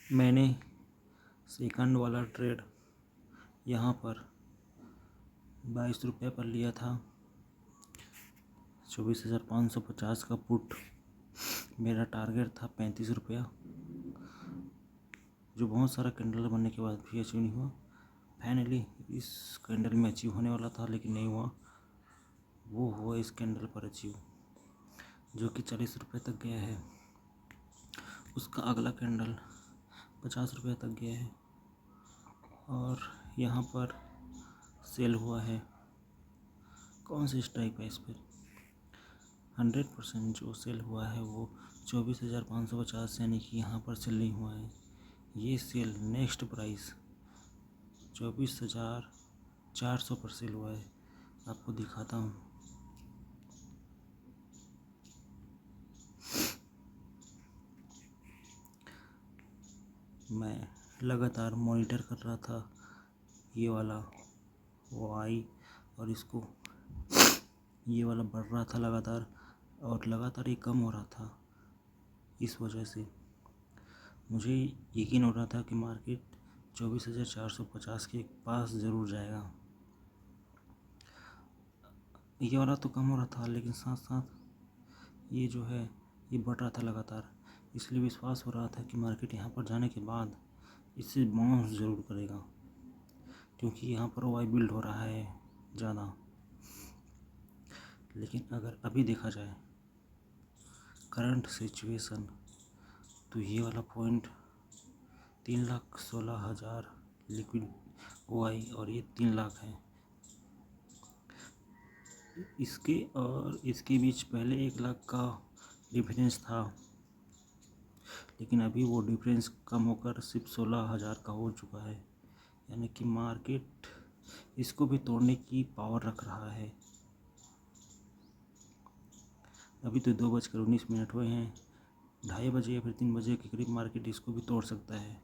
मैंने सेकंड वाला ट्रेड यहाँ पर 22 रुपये पर लिया था। 24,550 का पुट। मेरा टारगेट था 35 रुपया, जो बहुत सारा कैंडल बनने के बाद भी अचीव नहीं हुआ। फाइनली इस कैंडल में अचीव होने वाला था लेकिन नहीं हुआ। वो हुआ इस कैंडल पर अचीव, जो कि 40 रुपये तक गया है। उसका अगला कैंडल 50 रुपये तक गया है और यहाँ पर सेल हुआ है। कौन सी स्ट्राइक प्राइस पर 100% जो सेल हुआ है वो 24,550, यानी कि यहाँ पर सेल नहीं हुआ है। ये सेल नेक्स्ट प्राइस 24,400 पर सेल हुआ है। आपको दिखाता हूँ। मैं लगातार मॉनिटर कर रहा था ये वाला वाई, और इसको ये वाला बढ़ रहा था लगातार, और लगातार ये कम हो रहा था। इस वजह से मुझे यकीन हो रहा था कि मार्केट 24,450 के पास ज़रूर जाएगा। ये वाला तो कम हो रहा था लेकिन साथ साथ ये जो है ये बढ़ रहा था लगातार, इसलिए विश्वास हो रहा था कि मार्केट यहाँ पर जाने के बाद इससे बाउंस ज़रूर करेगा, क्योंकि यहाँ पर वाई बिल्ड हो रहा है ज़्यादा। लेकिन अगर अभी देखा जाए करंट सिचुएशन, तो ये वाला पॉइंट 3,16,000 लिक्विड वाई और ये 3 लाख है। इसके और इसके बीच पहले 1 लाख का डिफरेंस था, लेकिन अभी वो डिफरेंस कम होकर सिर्फ 16,000 का हो चुका है। यानी कि मार्केट इसको भी तोड़ने की पावर रख रहा है। अभी तो 2:19 हुए हैं। 2:30 बजे या फिर 3 बजे के करीब मार्केट इसको भी तोड़ सकता है।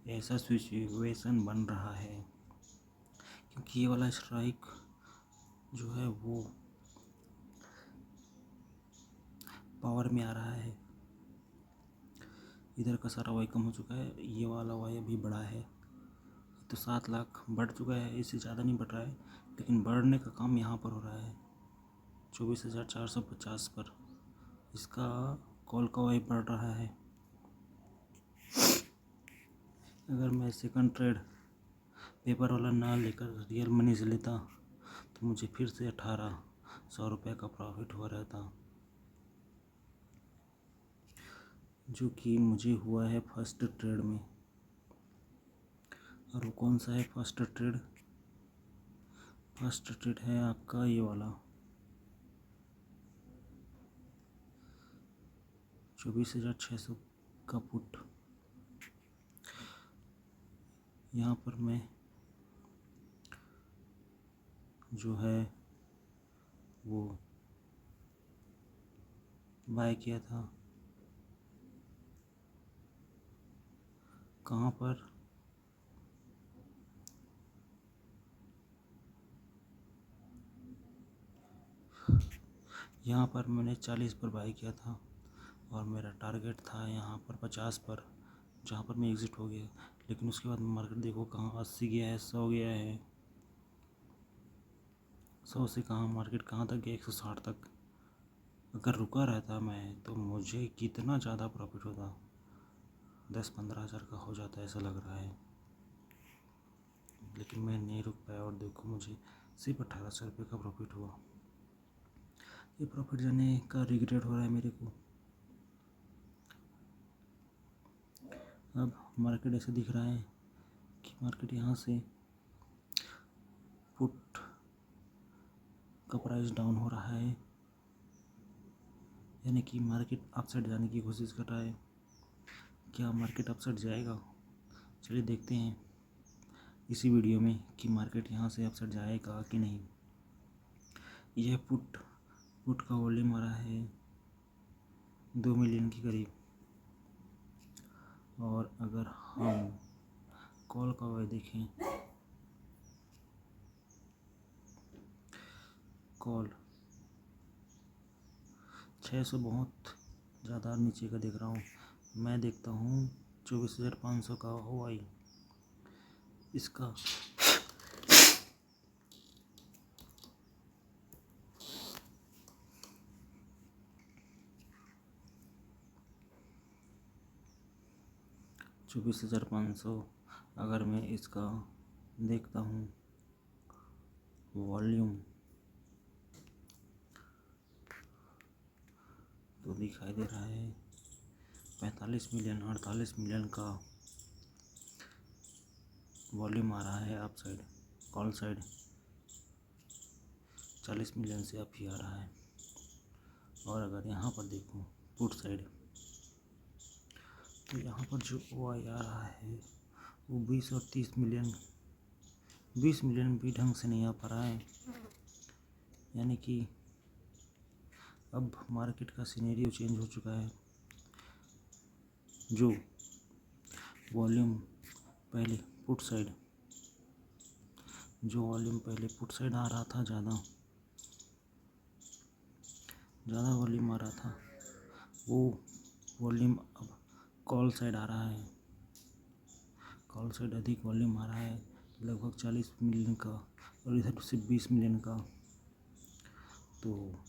ऐसा सिचुएशन बन रहा है, क्योंकि ये वाला स्ट्राइक जो है वो पावर में आ रहा है। इधर का सारा वाई कम हो चुका है, ये वाला वाई अभी बढ़ा है। तो 7 लाख बढ़ चुका है, इससे ज़्यादा नहीं बढ़ रहा है, लेकिन बढ़ने का काम यहाँ पर हो रहा है 24,450 पर। इसका कॉल का वाई बढ़ रहा है। अगर मैं सेकंड ट्रेड पेपर वाला ना लेकर रियल मनी से लेता तो मुझे फिर से 1,800 रुपये का प्रॉफिट हुआ रहता, जो कि मुझे हुआ है फर्स्ट ट्रेड में। और वो कौन सा है फर्स्ट ट्रेड? फर्स्ट ट्रेड है आपका ये वाला 24,600 का पुट। यहाँ पर मैं जो है वो बाय किया था। कहाँ पर? यहाँ पर मैंने 40 पर बाय किया था और मेरा टारगेट था यहाँ पर 50 पर, जहाँ पर मैं एग्ज़िट हो गया। लेकिन उसके बाद मार्केट देखो कहाँ 80 गया है, 100 गया है। 100 से कहाँ मार्केट कहाँ तक गया, 160 तक। अगर रुका रहता मैं तो मुझे कितना ज़्यादा प्रॉफिट होता, 10-15 हज़ार का हो जाता ऐसा लग रहा है। लेकिन मैं नहीं रुक पाया और देखो मुझे सिर्फ 1,800 रुपये का प्रॉफिट हुआ। ये प्रॉफिट जाने का रिग्रेट हो रहा है मेरे को। अब मार्केट ऐसे दिख रहा है कि मार्केट यहाँ से पुट का प्राइस डाउन हो रहा है, यानी कि मार्केट अपसाइड जाने की कोशिश कर रहा है। क्या मार्केट अपसाइड जाएगा? चलिए देखते हैं इसी वीडियो में कि मार्केट यहाँ से अपसाइड जाएगा कि नहीं। यह पुट का वॉल्यूम आ रहा है 2 मिलियन के करीब, और अगर हम कॉल का वह देखें, कॉल 600 बहुत ज़्यादा नीचे का देख रहा हूँ। मैं देखता हूँ 24,500 का OI। इसका 24,500। अगर मैं इसका देखता हूँ वॉल्यूम तो दिखाई दे रहा है 45 मिलियन 48 मिलियन का वॉल्यूम आ रहा है up side. Call side 40 million से अप ही आ रहा है। और अगर यहाँ पर देखूँ पुट साइड तो यहाँ पर जो OI आ रहा है वो 20 और 30 मिलियन 20 मिलियन भी ढंग से नहीं आ पा रहा है। यानी कि अब मार्केट का सिनेरियो चेंज हो चुका है। जो वॉल्यूम पहले पुट साइड आ रहा था, ज़्यादा वॉल्यूम आ रहा था, वो वॉल्यूम अब कॉल साइड आ रहा है। कॉल साइड अधिक वॉल्यूम आ रहा है, लगभग 40 मिलियन का, और इधर से 20 मिलियन का। तो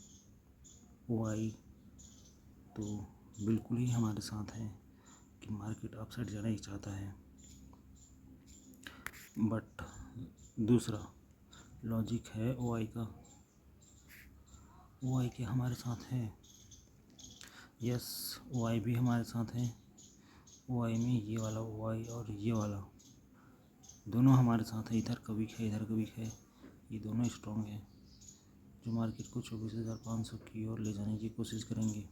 OI तो बिल्कुल ही हमारे साथ है कि मार्केट अपसाइड जाना ही चाहता है। बट दूसरा लॉजिक है OI का। OI के हमारे साथ है, यस OI भी हमारे साथ है। OI में ये वाला OI और ये वाला दोनों हमारे साथ है। इधर का वीक है, इधर का वीक है, ये दोनों स्ट्रॉन्ग है जो मार्केट को 24,500 की ओर ले जाने की कोशिश करेंगे।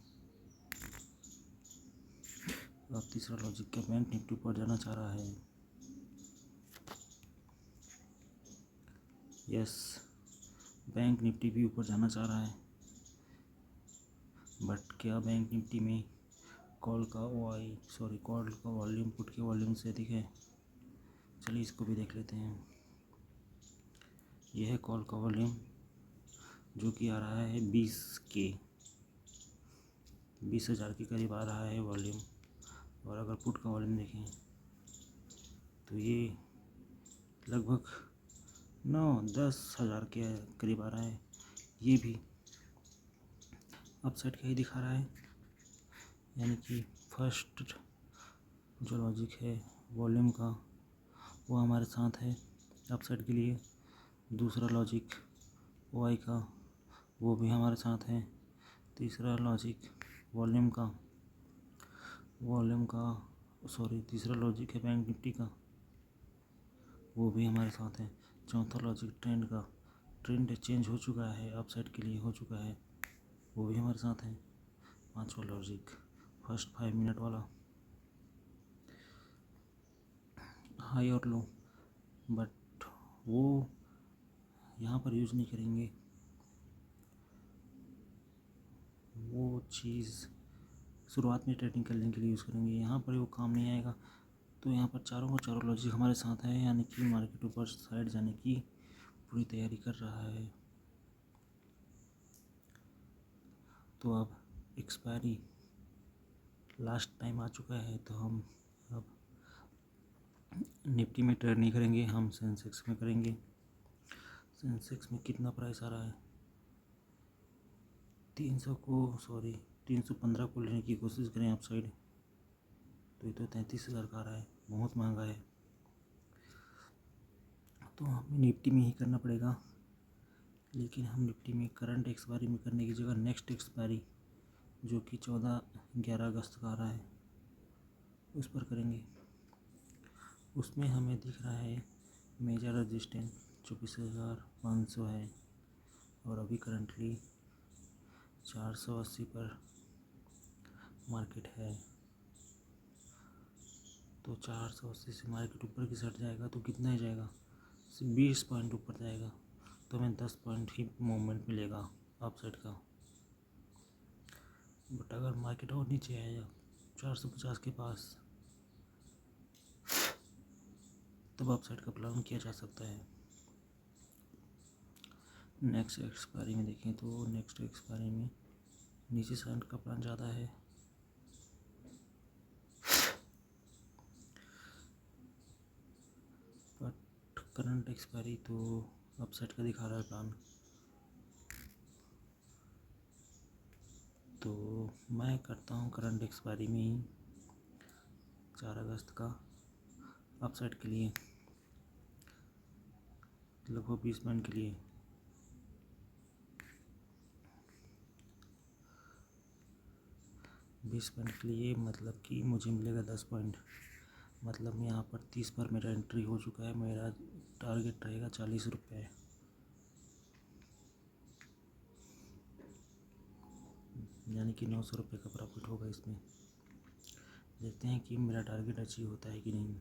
और तीसरा लॉजिक क्या, बैंक निफ्टी पर जाना चाह रहा है। यस बैंक निफ्टी भी ऊपर जाना चाह रहा है। बट क्या बैंक निफ्टी में कॉल का वॉल्यूम पुट के वॉल्यूम से अधिक है? चलिए इसको भी देख लेते हैं। यह है कॉल का वॉल्यूम जो कि आ रहा है 20,000 के करीब आ रहा है वॉल्यूम। और अगर पुट का वॉल्यूम देखें तो ये लगभग 9-10 हज़ार के करीब आ रहा है। ये भी अपसाइड का ही दिखा रहा है। यानी कि फर्स्ट जो लॉजिक है वॉल्यूम का वो हमारे साथ है अपसाइड के लिए। दूसरा लॉजिक OI का वो भी हमारे साथ है। तीसरा लॉजिक तीसरा लॉजिक है बैंक निफ्टी का, वो भी हमारे साथ है। चौथा लॉजिक ट्रेंड चेंज हो चुका है, अपसाइड के लिए हो चुका है, वो भी हमारे साथ है। पांचवा लॉजिक फर्स्ट 5 मिनट वाला हाई और लो, बट वो यहाँ पर यूज़ नहीं करेंगे। वो चीज़ शुरुआत में ट्रेडिंग करने के लिए यूज़ करेंगे, यहाँ पर वो काम नहीं आएगा। तो यहाँ पर चारों लॉजिक हमारे साथ है। यानी कि मार्केट ऊपर साइड जाने की पूरी तैयारी कर रहा है। तो अब एक्सपायरी लास्ट टाइम आ चुका है, तो हम अब निफ्टी में ट्रेड नहीं करेंगे, हम सेंसेक्स में करेंगे। सेंसेक्स में कितना प्राइस आ रहा है? 315 को लेने की कोशिश करें अप साइड तो ये तो 33,000 का आ रहा है, बहुत महंगा है। तो हमें निफ्टी में ही करना पड़ेगा। लेकिन हम निफ्टी में करंट एक्सपायरी में करने की जगह नेक्स्ट एक्सपायरी जो कि 14-11 अगस्त का आ रहा है उस पर करेंगे। उसमें हमें दिख रहा है मेजर रजिस्टेंस 24,500 है और अभी करंटली 480 पर मार्केट है। तो 480 से मार्केट ऊपर की साइड जाएगा तो कितना ही जाएगा? 20 पॉइंट ऊपर जाएगा तो हमें 10 पॉइंट ही मूवमेंट मिलेगा अप साइड का। बट अगर मार्केट और नीचे आएगा 450 के पास तब अप साइड का प्लान किया जा सकता है। नेक्स्ट एक्सपायरी में देखें तो नेक्स्ट एक्सपायरी में नीचे साइड का प्लान ज़्यादा है। करंट एक्सपायरी तो अपसाइड का दिखा रहा है प्लान, तो मैं करता हूँ करंट एक्सपायरी में ही 4 अगस्त का अपसाइड के लिए लगभग 20 पॉइंट के लिए। बीस पॉइंट के लिए मतलब कि मुझे मिलेगा 10 पॉइंट, मतलब यहाँ पर 30 पर मेरा एंट्री हो चुका है। मेरा टारगेट रहेगा 40 रुपये, यानी कि 900 रुपये का प्रॉफिट होगा इसमें। देखते हैं कि मेरा टारगेट अचीव होता है कि नहीं।